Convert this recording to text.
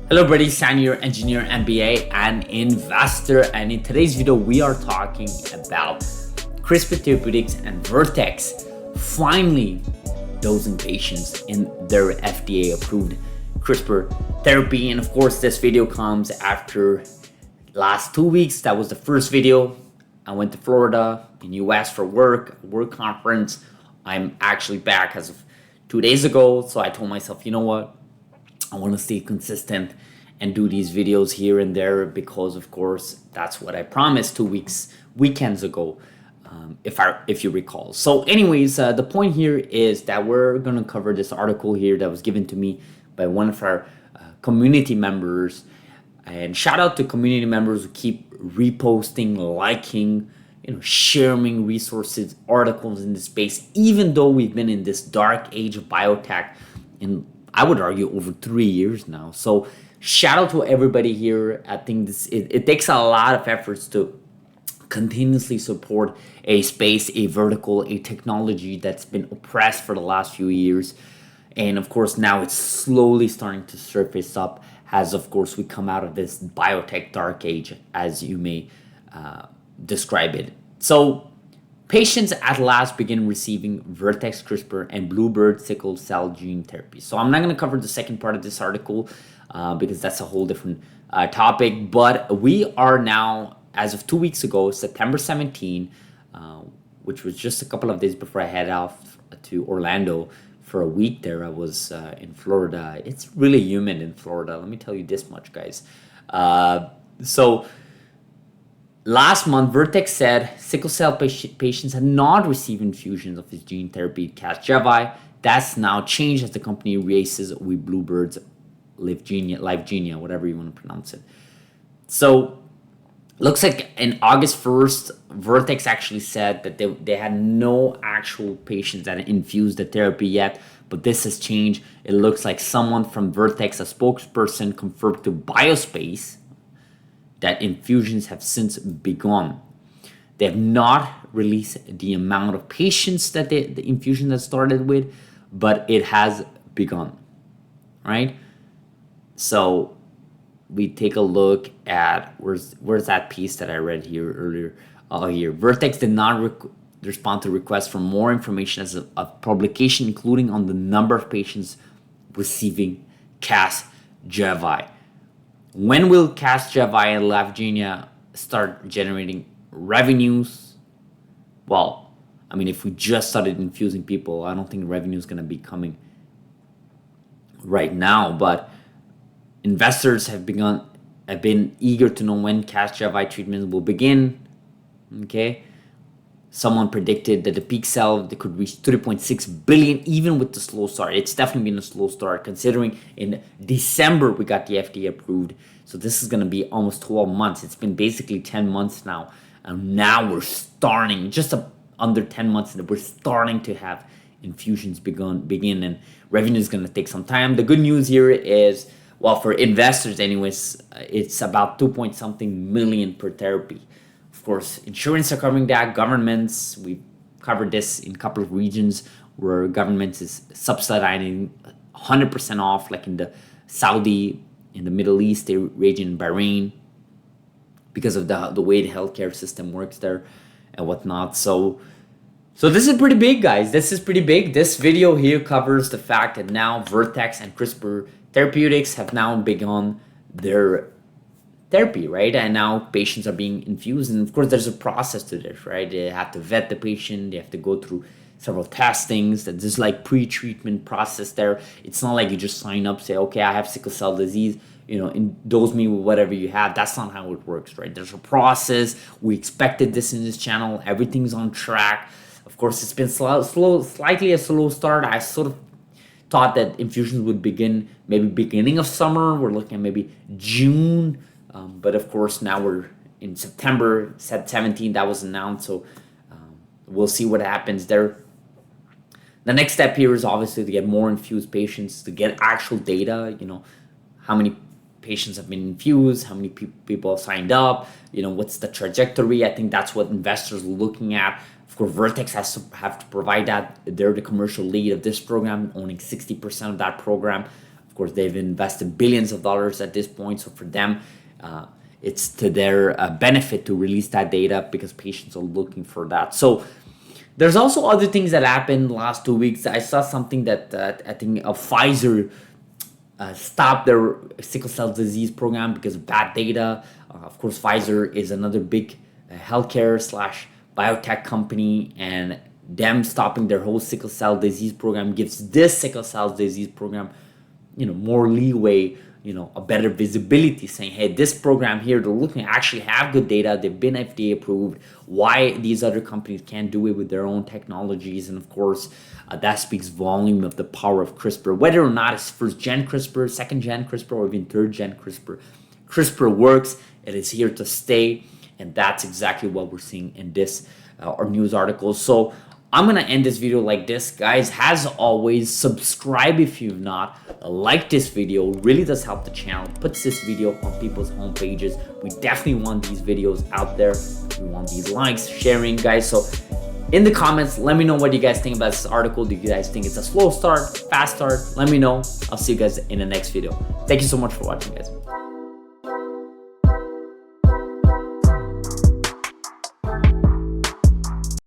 Hello buddy, San here, engineer, MBA, and investor. And in today's video, we are talking about CRISPR Therapeutics and Vertex finally dosing patients in their FDA-approved CRISPR therapy. And of course, this video comes after last 2 weeks. That was the first video. I went to Florida in US for work conference. I'm actually back as of 2 days ago. So I told myself, you know what? I want to stay consistent and do these videos here and there because, of course, that's what I promised 2 weekends ago, if you recall. So, anyways, the point here is that we're gonna cover this article here that was given to me by one of our community members. And shout out to community members who keep reposting, liking, sharing resources, articles in this space, even though we've been in this dark age of biotech in, I would argue, over 3 years now. So shout out to everybody here. I think it takes a lot of efforts to continuously support a space, a vertical, a technology that's been oppressed for the last few years. And of course, now it's slowly starting to surface up as, of course, we come out of this biotech dark age, as you may describe it. So patients at last begin receiving Vertx CRISPR and Bluebird sickle cell gene therapy. So I'm not going to cover the second part of this article because that's a whole different topic. But we are now, as of 2 weeks ago, September 17, which was just a couple of days before I head off to Orlando for a week there. I was in Florida. It's really humid in Florida. Let me tell you this much, guys. So last month, Vertex said sickle cell patients had not received infusions of his gene therapy, Casgevy. That's now changed as the company races with Bluebird's Lyfgenia, whatever you want to pronounce it. So looks like in August 1st, Vertex actually said that they had no actual patients that had infused the therapy yet, but this has changed. It looks like someone from Vertex, a spokesperson, confirmed to Biospace that infusions have since begun. They have not released the amount of patients that the infusion has started with, but it has begun, right? So we take a look at where's that piece that I read here earlier. Here, Vertex did not respond to requests for more information as of publication, including on the number of patients receiving Casgevy. When will Casgevy and Lyfgenia start generating revenues? Well, I mean, if we just started infusing people, I don't think revenue is going to be coming right now. But investors have been eager to know when Casgevy treatment will begin. Okay, someone predicted that the peak sale they could reach 3.6 billion even with the slow start. It's definitely been a slow start considering in December we got the FDA approved. So this is going to be almost 12 months. It's been basically 10 months now. And now we're starting just under 10 months and we're starting to have infusions begin and revenue is going to take some time. The good news here is, well, for investors anyways, it's about 2 million per therapy. Of course, insurance are covering that. Governments, we covered this in a couple of regions where government is subsidizing 100% off, like in the Saudi, in the Middle East, the region in Bahrain, because of the way the healthcare system works there and whatnot. So this is pretty big, guys. This is pretty big. This video here covers the fact that now Vertex and CRISPR Therapeutics have now begun their therapy, right? And now patients are being infused. And of course, there's a process to this, right? They have to vet the patient. They have to go through several testings. That there's like pre-treatment process there. It's not like you just sign up, say, okay, I have sickle cell disease, dose me with whatever you have. That's not how it works, right? There's a process. We expected this in this channel. Everything's on track. Of course, it's been slightly a slow start. I sort of thought that infusions would begin maybe beginning of summer. We're looking at maybe June. But of course, now we're in September 17, that was announced. So we'll see what happens there. The next step here is obviously to get more infused patients, to get actual data, how many patients have been infused, how many people have signed up, what's the trajectory. I think that's what investors are looking at. Of course, Vertex have to provide that. They're the commercial lead of this program, owning 60% of that program. Of Of course, they've invested billions of dollars at this point. So for them, it's to their benefit to release that data because patients are looking for that. So there's also other things that happened last 2 weeks. I saw something that I think Pfizer stopped their sickle cell disease program because of bad data. Of course, Pfizer is another big healthcare / biotech company, and them stopping their whole sickle cell disease program gives this sickle cell disease program, more leeway, a better visibility, saying, hey, this program here, they're looking to actually have good data. They've been FDA approved. Why these other companies can't do it with their own technologies? And of course, that speaks volume of the power of CRISPR, whether or not it's first gen CRISPR, second gen CRISPR, or even third gen CRISPR. CRISPR works. It is here to stay. And that's exactly what we're seeing in this or news article. So I'm going to end this video like this, guys. As always, subscribe if you've not. Like this video, really does help the channel. Puts this video on people's home pages. We definitely want these videos out there. We want these likes, sharing, guys. So in the comments, let me know what you guys think about this article. Do you guys think it's a slow start, fast start? Let me know. I'll see you guys in the next video. Thank you so much for watching, guys.